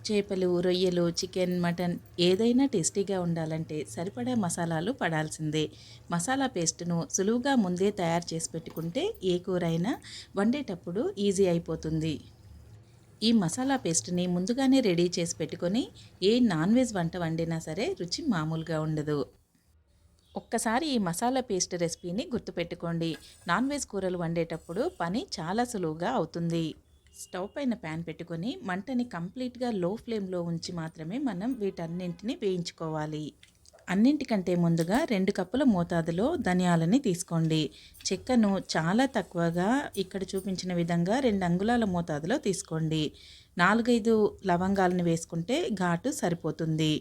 చేపలు, రొయ్యలు, chicken, mutton ఏదైనా టేస్టీగా ఉండాలంటే సరిపడా మసాలాలు పడాల్సిందే. మసాలా పేస్టును సులువుగా ముందే తయారు చేసి పెట్టుకుంటే ఏ కూరైనా వండేటప్పుడు ఈజీ అయిపోతుంది. ఈ మసాలా పేస్ట్‌ని ముందుగానే రెడీ చేసి పెట్టుకొని ఏ నాన్ వెజ్ వంట వండినా సరే రుచి మామూలుగా ఉండదు. ఒక్కసారి ఈ మసాలా పేస్ట్ రెసిపీని గుర్తుపెట్టుకోండి. నాన్ వెజ్ కూరలు వండేటప్పుడు పని చాలా సులువుగా అవుతుంది. స్టవ్ పైన ప్యాన్ పెట్టుకొని మంటని కంప్లీట్‌గా లో ఫ్లేమ్‌లో ఉంచి మాత్రమే మనం వీటన్నింటిని వేయించుకోవాలి. అన్నింటికంటే ముందుగా 2 కప్పుల మోతాదులో ధనియాలని తీసుకోండి. చెక్కను చాలా తక్కువగా ఇక్కడ చూపించిన విధంగా 2 అంగుళాల మోతాదులో తీసుకోండి. 4, 5 లవంగాలను వేసుకుంటే ఘాటు సరిపోతుంది.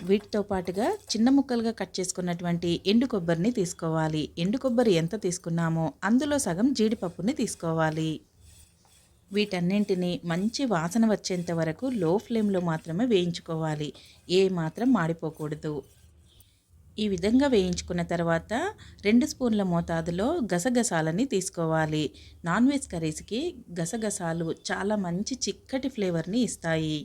వీటితో పాటుగా చిన్న ముక్కలుగా కట్ చేసుకున్నటువంటి ఎండు కొబ్బరిని తీసుకోవాలి. ఎండు కొబ్బరి ఎంత తీసుకున్నామో అందులో సగం జీడిపప్పుని తీసుకోవాలి. వీటన్నింటిని మంచి వాసన వచ్చేంత వరకు లో ఫ్లేమ్లో మాత్రమే వేయించుకోవాలి. ఏ మాత్రం మాడిపోకూడదు. ఈ విధంగా వేయించుకున్న తర్వాత 2 స్పూన్ల మోతాదులో గసగసాలని తీసుకోవాలి. నాన్ వెజ్ కర్రీస్కి గసగసాలు చాలా మంచి చిక్కటి ఫ్లేవర్ని ఇస్తాయి.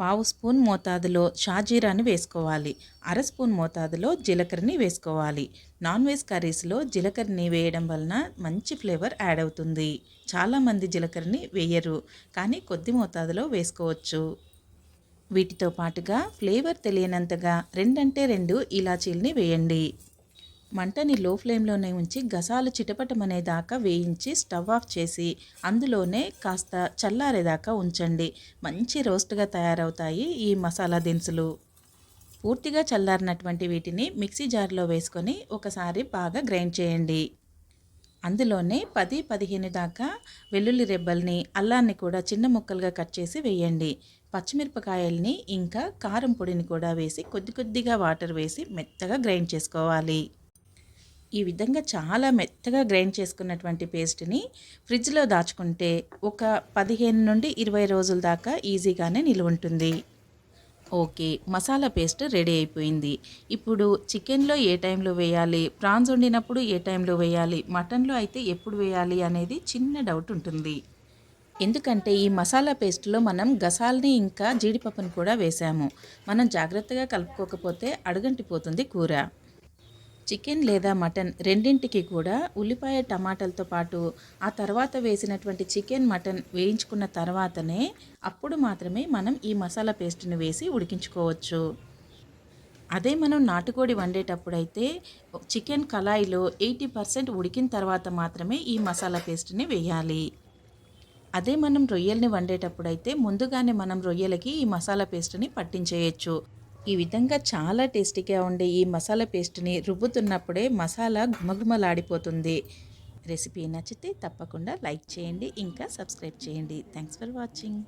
పావు స్పూన్ మోతాదులో షాజీరాని వేసుకోవాలి. అర స్పూన్ మోతాదులో జీలకర్రని వేసుకోవాలి. నాన్ వెజ్ కర్రీస్లో జీలకర్రని వేయడం వలన మంచి ఫ్లేవర్ యాడ్ అవుతుంది. చాలామంది జీలకర్రని వేయరు, కానీ కొద్ది మోతాదులో వేసుకోవచ్చు. వీటితో పాటుగా ఫ్లేవర్ తెలియనంతగా 2 ఇలాచీల్ని వేయండి. మంటని లో ఫ్లేమ్లోనే ఉంచి గసాలు చిటపటమనేదాకా వేయించి స్టవ్ ఆఫ్ చేసి అందులోనే కాస్త చల్లారేదాకా ఉంచండి. మంచి రోస్ట్గా తయారవుతాయి ఈ మసాలా దినుసులు. పూర్తిగా చల్లారినటువంటి వీటిని మిక్సీ జార్లో వేసుకొని ఒకసారి బాగా గ్రైండ్ చేయండి. అందులోనే 10-15 దాకా వెల్లుల్లి రెబ్బల్ని, అల్లాన్ని కూడా చిన్న ముక్కలుగా కట్ చేసి వేయండి. పచ్చిమిరపకాయల్ని ఇంకా కారం పొడిని కూడా వేసి కొద్ది కొద్దిగా వాటర్ వేసి మెత్తగా గ్రైండ్ చేసుకోవాలి. ఈ విధంగా చాలా మెత్తగా గ్రైండ్ చేసుకున్నటువంటి పేస్ట్ని ఫ్రిడ్జ్లో దాచుకుంటే ఒక 15 నుండి 20 రోజుల దాకా ఈజీగానే నిలువ ఉంటుంది. ఓకే, మసాలా పేస్ట్ రెడీ అయిపోయింది. ఇప్పుడు చికెన్లో ఏ టైంలో వేయాలి, ప్రాన్స్ వండినప్పుడు ఏ టైంలో వేయాలి, మటన్లో అయితే ఎప్పుడు వేయాలి అనేది చిన్న డౌట్ ఉంటుంది. ఎందుకంటే ఈ మసాలా పేస్ట్లో మనం గసాల్ని ఇంకా జీడిపప్పును కూడా వేసాము. మనం జాగ్రత్తగా కలుపుకోకపోతే అడుగంటిపోతుంది కూర. చికెన్ లేదా మటన్ రెండింటికి కూడా ఉల్లిపాయ టమాటాలతో పాటు ఆ తర్వాత వేసినటువంటి చికెన్ మటన్ వేయించుకున్న తర్వాతనే అప్పుడు మాత్రమే మనం ఈ మసాలా పేస్ట్ని వేసి ఉడికించుకోవచ్చు. అదే మనం నాటుకోడి వండేటప్పుడైతే చికెన్ కళాయిలో 80% ఉడికిన తర్వాత మాత్రమే ఈ మసాలా పేస్ట్ని వేయాలి. అదే మనం రొయ్యల్ని వండేటప్పుడైతే ముందుగానే మనం రొయ్యలకి ఈ మసాలా పేస్ట్ని పట్టించేయచ్చు. ఈ విధంగా చాలా టేస్టీగా ఉండే ఈ మసాలా పేస్ట్ని రుబ్బుతున్నప్పుడే మసాలా గుమగుమలాడిపోతుంది. రెసిపీ నచ్చితే తప్పకుండా లైక్ చేయండి, ఇంకా సబ్స్క్రైబ్ చేయండి. Thanks for watching.